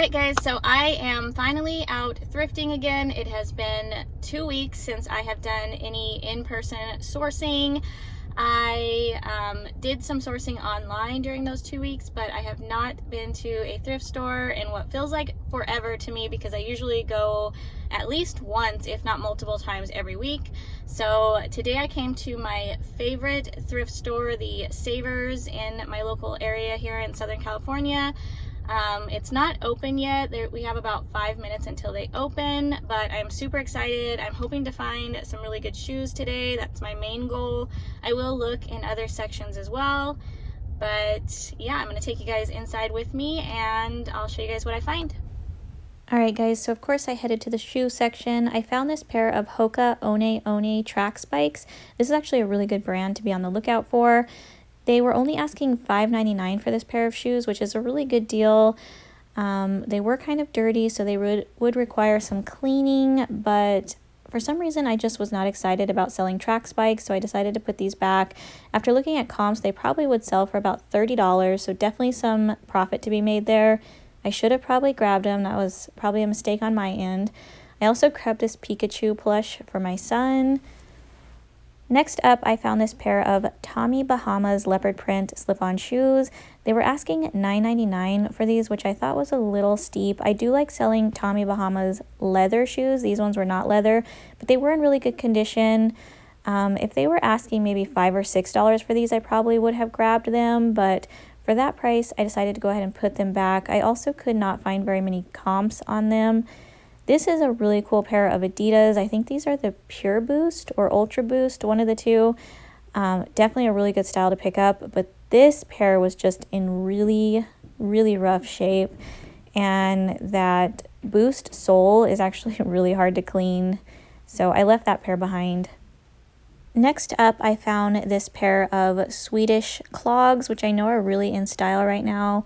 Alright guys, so I am finally out thrifting again. It has been 2 weeks since I have done any in-person sourcing. I did some sourcing online during those 2 weeks, but I have not been to a thrift store in what feels like forever to me, because I usually go at least once, if not multiple times every week. So today I came to my favorite thrift store, the Savers, in my local area here in Southern California. It's not open yet. We have about 5 minutes until they open, but I'm super excited. I'm hoping to find some really good shoes today. That's my main goal. I will look in other sections as well, but yeah, I'm going to take you guys inside with me and I'll show you guys what I find. Alright guys, so of course I headed to the shoe section. I found this pair of Hoka One One track spikes. This is actually a really good brand to be on the lookout for. They were only asking $5.99 for this pair of shoes, which is a really good deal. They were kind of dirty, so they would require some cleaning, but for some reason I just was not excited about selling track spikes, so I decided to put these back. After looking at comps, they probably would sell for about $30, so definitely some profit to be made there. I should have probably grabbed them. That was probably a mistake on my end. I also grabbed this Pikachu plush for my son. Next up, I found this pair of Tommy Bahamas leopard print slip-on shoes. They were asking $9.99 for these, which I thought was a little steep. I do like selling Tommy Bahamas leather shoes. These ones were not leather, but they were in really good condition. If they were asking maybe $5 or $6 for these, I probably would have grabbed them, but for that price, I decided to go ahead and put them back. I also could not find very many comps on them. This is a really cool pair of Adidas. I think these are the Pure Boost or Ultra Boost, one of the two. Definitely a really good style to pick up, but this pair was just in really, really rough shape. And that Boost sole is actually really hard to clean, so I left that pair behind. Next up, I found this pair of Swedish Clogs, which I know are really in style right now.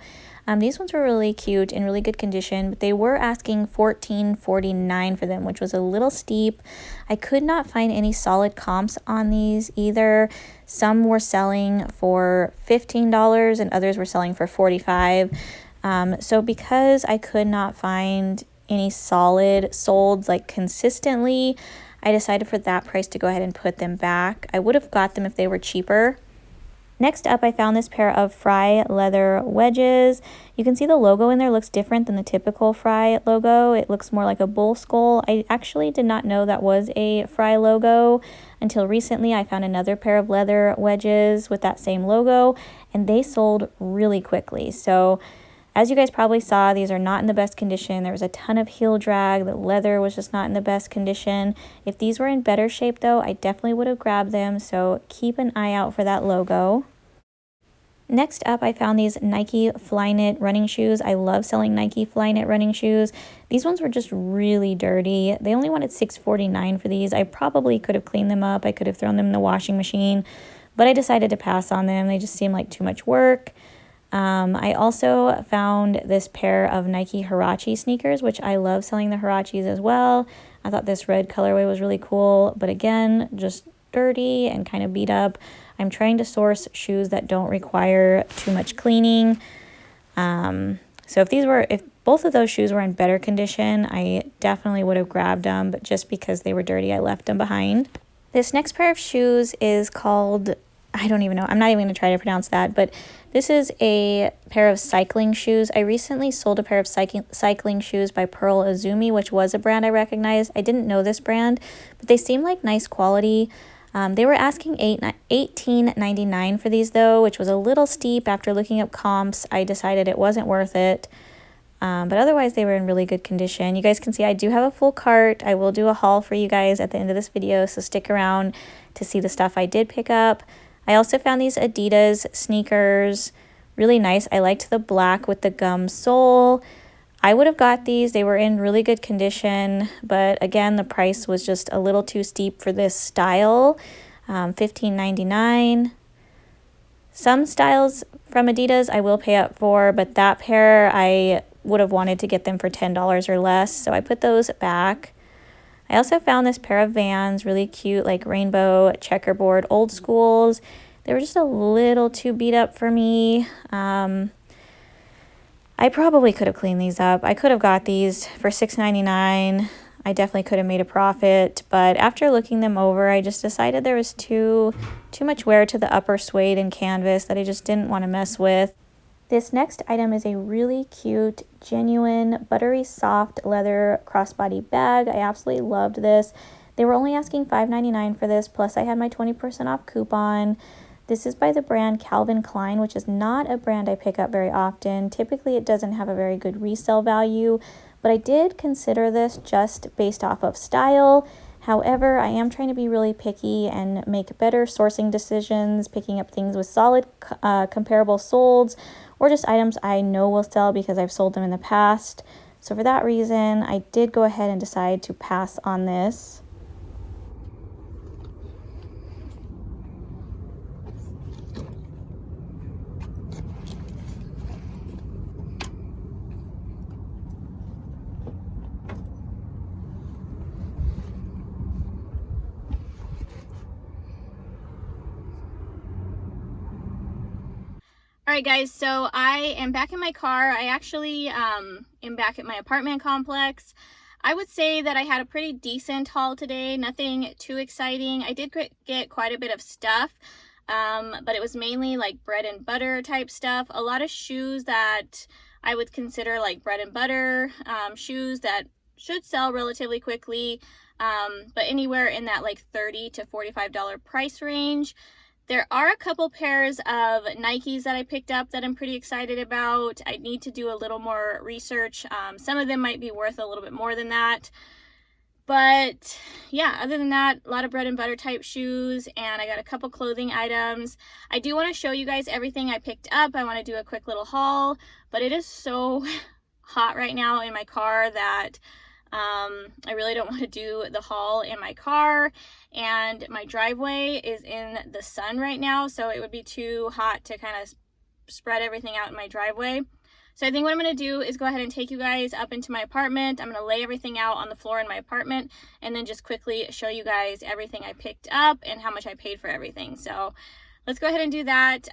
These ones were really cute, in really good condition, but they were asking $14.49 for them, which was a little steep. I could not find any solid comps on these either. Some were selling for $15 and others were selling for $45. So because I could not find any solid solds like consistently, I decided for that price to go ahead and put them back. I would have got them if they were cheaper. Next up, I found this pair of Fry Leather Wedges. You can see the logo in there looks different than the typical Fry logo. It looks more like a bull skull. I actually did not know that was a Fry logo until recently. I found another pair of leather wedges with that same logo, and they sold really quickly. So as you guys probably saw, these are not in the best condition. There was a ton of heel drag. The leather was just not in the best condition. If these were in better shape though, I definitely would have grabbed them, so keep an eye out for that logo. Next up, I found these Nike Flyknit running shoes. I love selling Nike Flyknit running shoes. These ones were just really dirty. They only wanted $6.49 for these. I probably could have cleaned them up. I could have thrown them in the washing machine, but I decided to pass on them. They just seemed like too much work. I also found this pair of Nike Hirachi sneakers, which I love selling the Hirachis as well. I thought this red colorway was really cool, but again, just dirty and kind of beat up. I'm trying to source shoes that don't require too much cleaning. So if both of those shoes were in better condition, I definitely would have grabbed them, but just because they were dirty, I left them behind. This next pair of shoes is called, I don't even know. I'm not even going to try to pronounce that, but this is a pair of cycling shoes. I recently sold a pair of cycling shoes by Pearl Izumi, which was a brand I recognized. I didn't know this brand, but they seem like nice quality. They were asking $18.99 for these though, which was a little steep. After looking up comps, I decided it wasn't worth it. But otherwise, they were in really good condition. You guys can see I do have a full cart. I will do a haul for you guys at the end of this video, so stick around to see the stuff I did pick up. I also found these Adidas sneakers, really nice. I liked the black with the gum sole. I would have got these. They were in really good condition, but again, the price was just a little too steep for this style, $15.99. Some styles from Adidas I will pay up for, but that pair I would have wanted to get them for $10 or less, so I put those back. I also found this pair of Vans, really cute, like rainbow checkerboard old schools. They were just a little too beat up for me. I probably could have cleaned these up. I could have got these for $6.99. I definitely could have made a profit, but after looking them over, I just decided there was too much wear to the upper suede and canvas that I just didn't want to mess with. This next item is a really cute, genuine, buttery soft leather crossbody bag. I absolutely loved this. They were only asking $5.99 for this, plus I had my 20% off coupon. This is by the brand Calvin Klein, which is not a brand I pick up very often. Typically, it doesn't have a very good resale value, but I did consider this just based off of style. However, I am trying to be really picky and make better sourcing decisions, picking up things with solid comparable solds, or just items I know will sell because I've sold them in the past. So for that reason, I did go ahead and decide to pass on this. Alright guys, so I am back in my car. I actually am back at my apartment complex. I would say that I had a pretty decent haul today, nothing too exciting. I did get quite a bit of stuff, but it was mainly like bread and butter type stuff. A lot of shoes that I would consider like bread and butter shoes that should sell relatively quickly, but anywhere in that like $30 to $45 price range. There are a couple pairs of Nikes that I picked up that I'm pretty excited about. I need to do a little more research. Some of them might be worth a little bit more than that. But yeah, other than that, a lot of bread and butter type shoes, and I got a couple clothing items. I do want to show you guys everything I picked up. I want to do a quick little haul, but it is so hot right now in my car that I really don't want to do the haul in my car, and my driveway is in the sun right now, so it would be too hot to kind of spread everything out in my driveway. So I think what I'm going to do is go ahead and take you guys up into my apartment. I'm going to lay everything out on the floor in my apartment and then just quickly show you guys everything I picked up and how much I paid for everything. So let's go ahead and do that.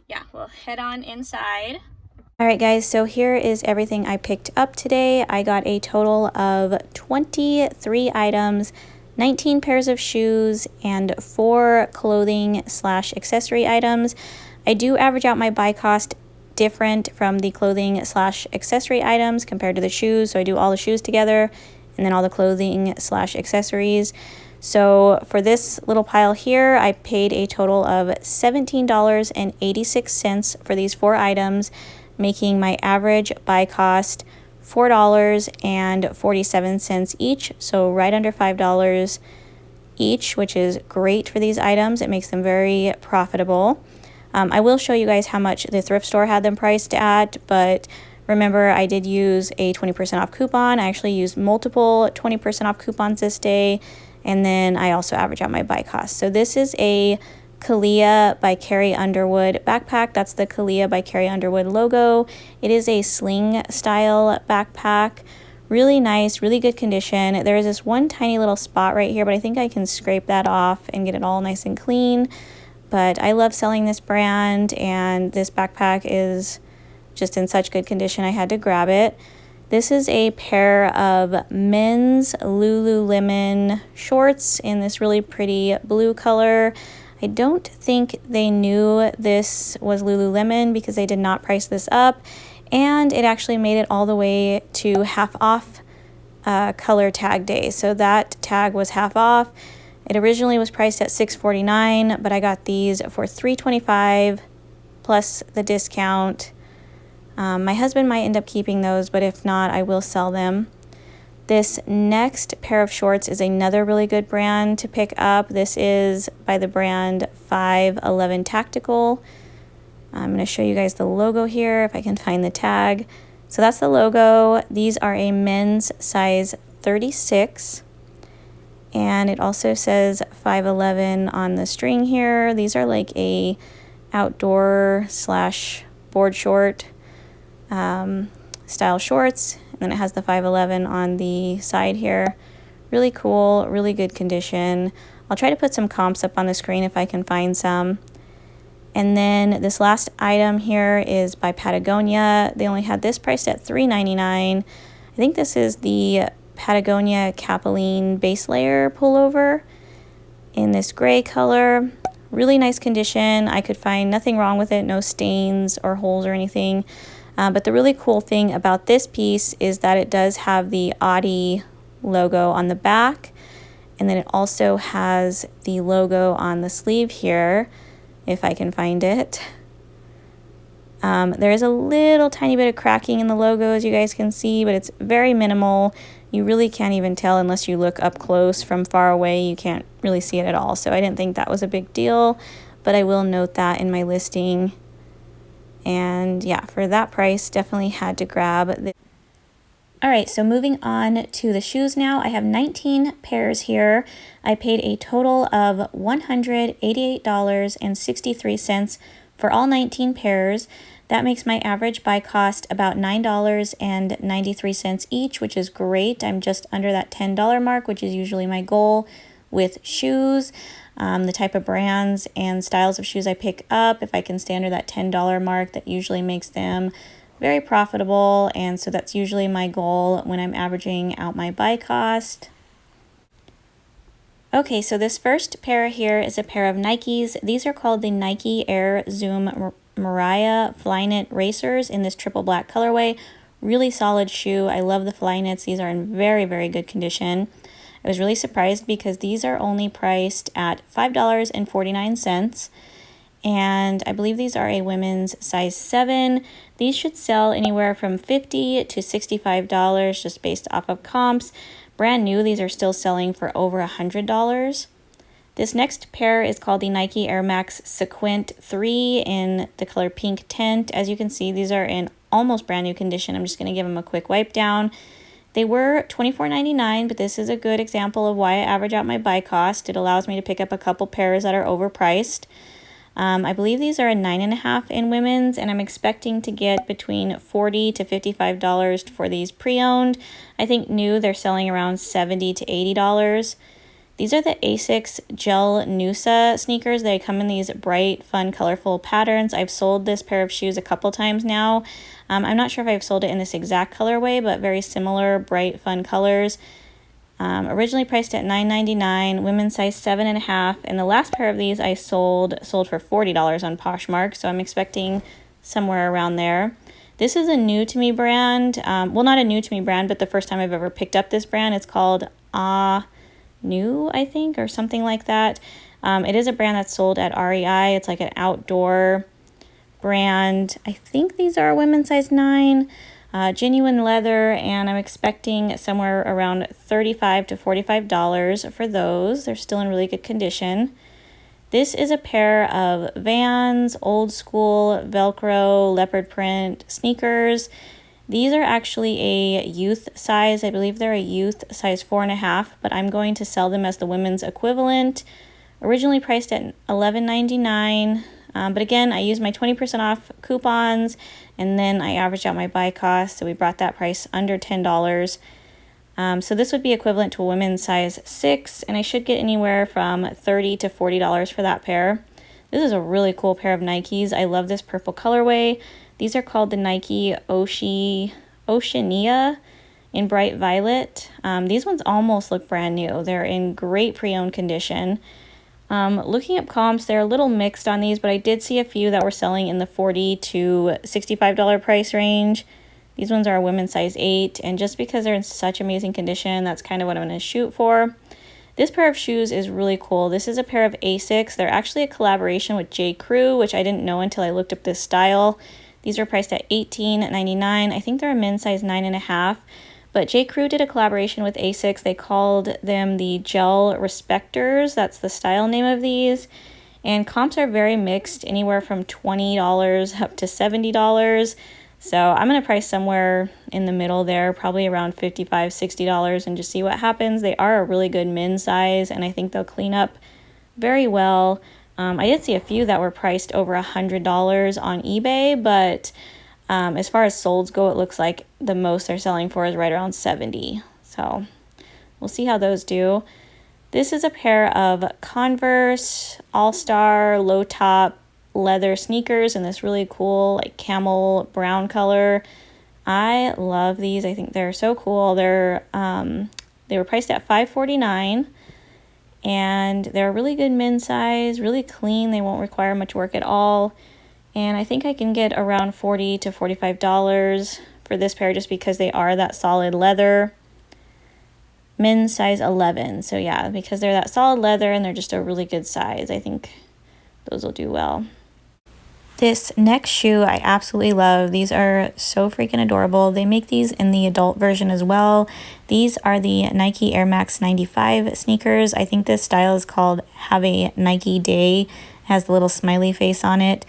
Yeah, we'll head on inside. Alright guys, so here is everything I picked up today. I got a total of 23 items, 19 pairs of shoes, and 4 clothing/accessory items. I do average out my buy cost different from the clothing/accessory items compared to the shoes, so I do all the shoes together and then all the clothing/accessories. So for this little pile here, I paid a total of $17.86 for these 4 items, making my average buy cost $4.47 each, so right under $5 each, which is great for these items. It makes them very profitable. I will show you guys how much the thrift store had them priced at, but remember I did use a 20% off coupon. I actually used multiple 20% off coupons this day, and then I also average out my buy cost. So this is a Kalia by Carrie Underwood backpack. That's the Kalia by Carrie Underwood logo. It is a sling style backpack. Really nice, really good condition. There is this one tiny little spot right here, but I think I can scrape that off and get it all nice and clean. But I love selling this brand, and this backpack is just in such good condition I had to grab it. This is a pair of men's Lululemon shorts in this really pretty blue color. I don't think they knew this was Lululemon because they did not price this up, and it actually made it all the way to half off color tag day. So that tag was half off. It originally was priced at $6.49, but I got these for $3.25 plus the discount. My husband might end up keeping those, but if not, I will sell them. This next pair of shorts is another really good brand to pick up. This is by the brand 511 Tactical. I'm going to show you guys the logo here if I can find the tag. So that's the logo. These are a men's size 36. And it also says 511 on the string here. These are like a outdoor / board short style shorts. And then it has the 511 on the side here. Really cool, really good condition. I'll try to put some comps up on the screen if I can find some. And then this last item here is by Patagonia. They only had this priced at $3.99. I think this is the Patagonia Kapolein base layer pullover in this gray color. Really nice condition. I could find nothing wrong with it, no stains or holes or anything. But the really cool thing about this piece is that it does have the Adi logo on the back, and then it also has the logo on the sleeve here, if I can find it. There is a little tiny bit of cracking in the logo, as you guys can see, but it's very minimal. You really can't even tell unless you look up close. From far away, you can't really see it at all. So I didn't think that was a big deal, but I will note that in my listing. And yeah, for that price, definitely had to grab this. All right, so moving on to the shoes now. I have 19 pairs here. I paid a total of $188.63 for all 19 pairs. That makes my average buy cost about $9.93 each, which is great. I'm just under that $10 mark, which is usually my goal with shoes. The type of brands and styles of shoes I pick up, if I can stay under that $10 mark, that usually makes them very profitable, and so that's usually my goal when I'm averaging out my buy cost. Okay, so this first pair here is a pair of Nikes. These are called the Nike Air Zoom Mariah Flyknit Racers in this triple black colorway. Really solid shoe. I love the Flyknits. These are in very, very good condition. I was really surprised because these are only priced at $5.49. And I believe these are a women's size 7. These should sell anywhere from $50 to $65 just based off of comps. Brand new, these are still selling for over $100. This next pair is called the Nike Air Max Sequent 3 in the color pink tint. As you can see, these are in almost brand new condition. I'm just going to give them a quick wipe down. They were $24.99, but this is a good example of why I average out my buy cost. It allows me to pick up a couple pairs that are overpriced. I believe these are a 9.5 in women's, and I'm expecting to get between $40 to $55 for these pre-owned. I think new they're selling around $70 to $80. These are the Asics Gel Noosa sneakers. They come in these bright, fun, colorful patterns. I've sold this pair of shoes a couple times now. I'm not sure if I've sold it in this exact colorway, but very similar, bright, fun colors. Originally priced at $9.99, women's size 7.5, and the last pair of these I sold for $40 on Poshmark, so I'm expecting somewhere around there. This is a new to me brand. Well, not a new to me brand, but the first time I've ever picked up this brand. It's called New, I think, or something like that. It is a brand that's sold at REI. It's like an outdoor brand. I think these are women's size 9. Genuine leather, and I'm expecting somewhere around $35 to $45 for those. They're still in really good condition. This is a pair of Vans, old school, Velcro, leopard print sneakers. These are actually a youth size. I believe they're a youth size 4.5, but I'm going to sell them as the women's equivalent. Originally priced at $11.99. But again, I used my 20% off coupons, and then I averaged out my buy cost, so we brought that price under $10. So this would be equivalent to a women's size 6, and I should get anywhere from $30 to $40 for that pair. This is a really cool pair of Nikes. I love this purple colorway. These are called the Nike Oceania in bright violet. These ones almost look brand new. They're in great pre-owned condition. Looking up comps, they're a little mixed on these, but I did see a few that were selling in the $40 to $65 price range. These ones are a women's size 8, and just because they're in such amazing condition, that's kind of what I'm going to shoot for. This pair of shoes is really cool. This is a pair of Asics. They're actually a collaboration with J. Crew, which I didn't know until I looked up this style. These are priced at $18.99. I think they're a men's size 9.5. But J. Crew did a collaboration with Asics. They called them the Gel Respectors. That's the style name of these. And comps are very mixed, anywhere from $20 up to $70. So I'm going to price somewhere in the middle there, probably around $55, $60, and just see what happens. They are a really good men's size, and I think they'll clean up very well. I did see a few that were priced over $100 on eBay, but as far as solds go, it looks like the most they're selling for is right around $70. So we'll see how those do. This is a pair of Converse All-Star low top leather sneakers in this really cool like camel brown color. I love these. I think they're so cool. They were priced at $5.49, and they're a really good men's size, really clean. They won't require much work at all. And I think I can get around $40 to $45 for this pair just because they are that solid leather. Men's size 11. So yeah, because they're that solid leather and they're just a really good size, I think those will do well. This next shoe I absolutely love. These are so freaking adorable. They make these in the adult version as well. These are the Nike Air Max 95 sneakers. I think this style is called Have a Nike Day. It has the little smiley face on it.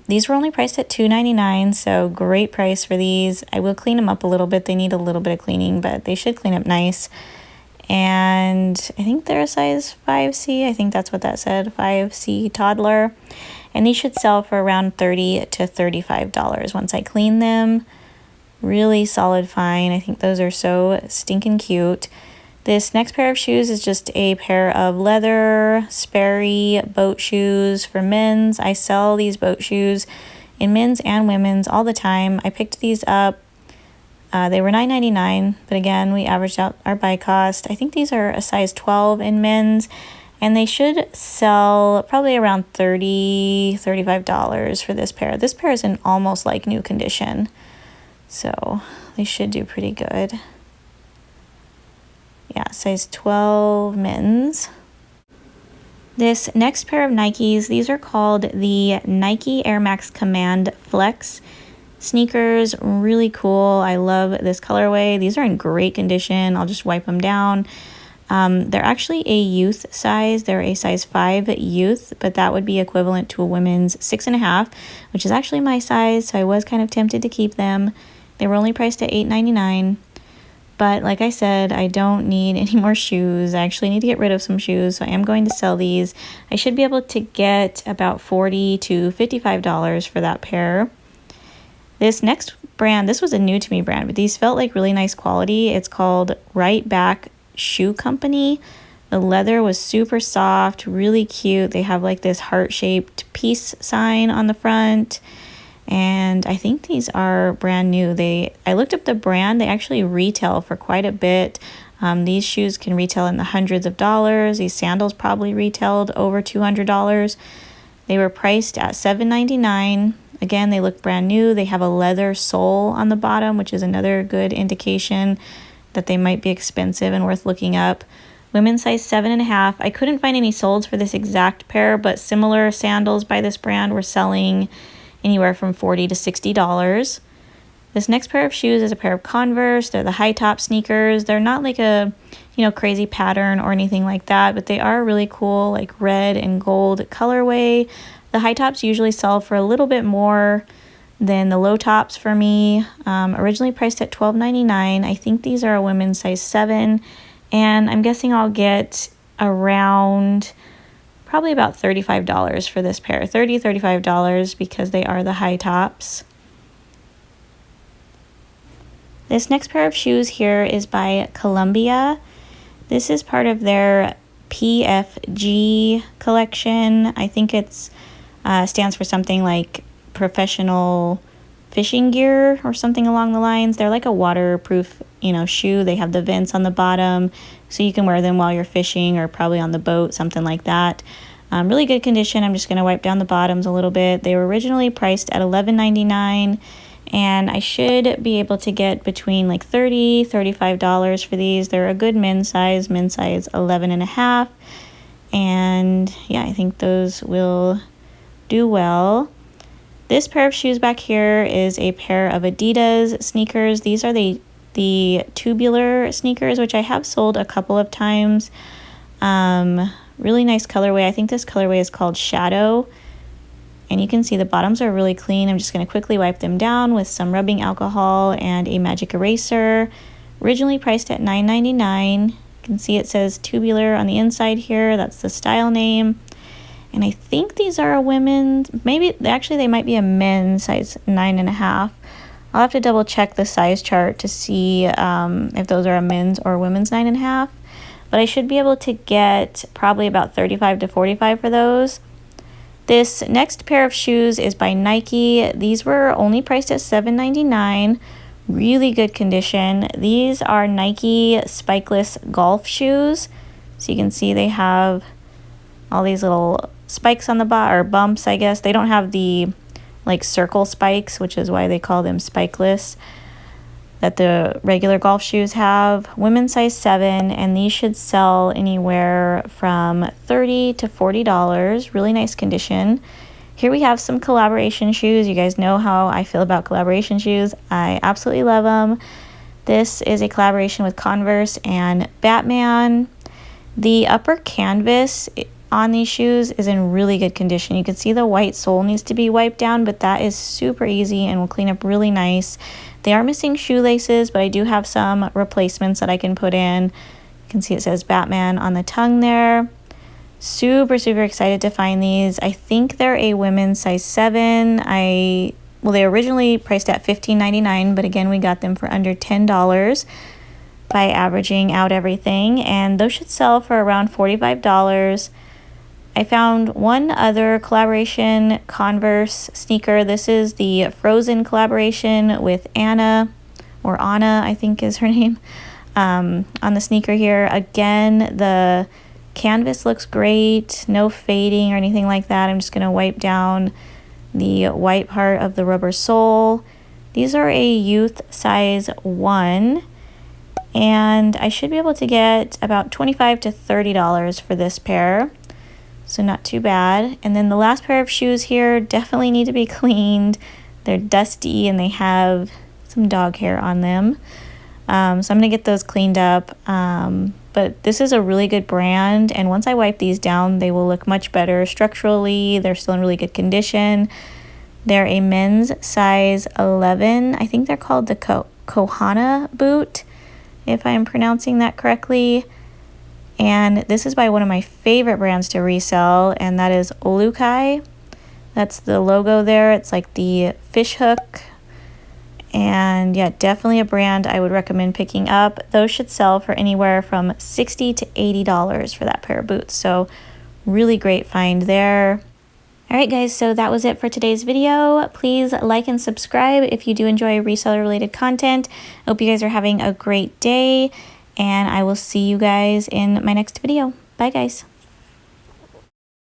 These were only priced at $2.99, so great price for these. I will clean them up a little bit. They need a little bit of cleaning, but they should clean up nice. And I think they're a size 5C. I think that's what that said, 5C toddler. And these should sell for around $30 to $35 once I clean them. Really solid fine. I think those are so stinking cute. This next pair of shoes is just a pair of leather Sperry boat shoes for men's. I sell these boat shoes in men's and women's all the time. I picked these up. They were $9.99, but again, we averaged out our buy cost. I think these are a size 12 in men's, and they should sell probably around $30, $35 for this pair. This pair is in almost like new condition, so they should do pretty good. Yeah, size 12 men's. This next pair of Nikes, these are called the Nike Air Max Command Flex sneakers. Really cool. I love this colorway. These are in great condition. I'll just wipe them down. They're actually a youth size. They're a size 5 youth, but that would be equivalent to a women's 6.5, which is actually my size, so I was kind of tempted to keep them. They were only priced at $8.99. But like I said, I don't need any more shoes. I actually need to get rid of some shoes, so I am going to sell these. I should be able to get about $40 to $55 for that pair. This next brand, this was a new to me brand, but these felt like really nice quality. It's called Right Back Shoe Company. The leather was super soft, really cute. They have like this heart-shaped peace sign on the front. And I think these are brand new. I looked up the brand. They actually retail for quite a bit. These shoes can retail in the hundreds of dollars. These sandals probably retailed over $200. They were priced at $7.99. Again, they look brand new. They have a leather sole on the bottom, which is another good indication that they might be expensive and worth looking up. Women's size 7.5. I couldn't find any solds for this exact pair, but similar sandals by this brand were selling anywhere from $40 to $60. This next pair of shoes is a pair of Converse. They're the high top sneakers. They're not like a, crazy pattern or anything like that, but they are really cool, like red and gold colorway. The high tops usually sell for a little bit more than the low tops for me. Originally priced at $12.99. I think these are a women's size 7, and I'm guessing I'll get around probably about $35 for this pair. $30, $35 because they are the high tops. This next pair of shoes here is by Columbia. This is part of their PFG collection. I think it's stands for something like professional fishing gear or something along the lines. They're like a waterproof, shoe. They have the vents on the bottom, so you can wear them while you're fishing or probably on the boat, something like that. Really good condition. I'm just going to wipe down the bottoms a little bit. They were originally priced at $11.99, and I should be able to get between like $30, $35 for these. They're a good men's size 11.5, and yeah, I think those will do well. This pair of shoes back here is a pair of Adidas sneakers. These are the tubular sneakers, which I have sold a couple of times. Really nice colorway. I think this colorway is called Shadow, and you can see the bottoms are really clean. I'm just going to quickly wipe them down with some rubbing alcohol and a magic eraser. Originally priced at $9.99. You can see it says tubular on the inside here. That's the style name. And I think these are a women's, they might be a men's size 9.5. I'll have to double check the size chart to see if those are a men's or women's 9.5. But I should be able to get probably about $35 to $45 for those. This next pair of shoes is by Nike. These were only priced at $7.99. Really good condition. These are Nike Spikeless golf shoes. So you can see they have all these little spikes on the bottom, or bumps, I guess. They don't have the like circle spikes, which is why they call them Spikeless, that the regular golf shoes have. Women's size 7, and these should sell anywhere from $30 to $40. Really nice condition. Here we have some collaboration shoes. You guys know how I feel about collaboration shoes. I absolutely love them. This is a collaboration with Converse and Batman. The upper canvas on these shoes is in really good condition. You can see the white sole needs to be wiped down, but that is super easy and will clean up really nice. They are missing shoelaces, but I do have some replacements that I can put in. You can see it says Batman on the tongue there. Super, super excited to find these. I think they're a women's size 7. Well, they originally priced at $15.99, but again, we got them for under $10 by averaging out everything, and those should sell for around $45. I found one other collaboration Converse sneaker. This is the Frozen collaboration with Anna, or Anna, I think is her name, on the sneaker here. Again, the canvas looks great, no fading or anything like that. I'm just going to wipe down the white part of the rubber sole. These are a youth size 1, and I should be able to get about $25 to $30 for this pair. So not too bad. And then the last pair of shoes here definitely need to be cleaned. They're dusty and they have some dog hair on them. So I'm going to get those cleaned up. But this is a really good brand, and once I wipe these down, they will look much better structurally. They're still in really good condition. They're a men's size 11. I think they're called the Kohana boot, if I am pronouncing that correctly. And this is by one of my favorite brands to resell, and that is Olukai. That's the logo there. It's like the fish hook. And yeah, definitely a brand I would recommend picking up. Those should sell for anywhere from $60 to $80 for that pair of boots. So really great find there. Alright guys, so that was it for today's video. Please like and subscribe if you do enjoy reseller related content. I hope you guys are having a great day, and I will see you guys in my next video. Bye guys.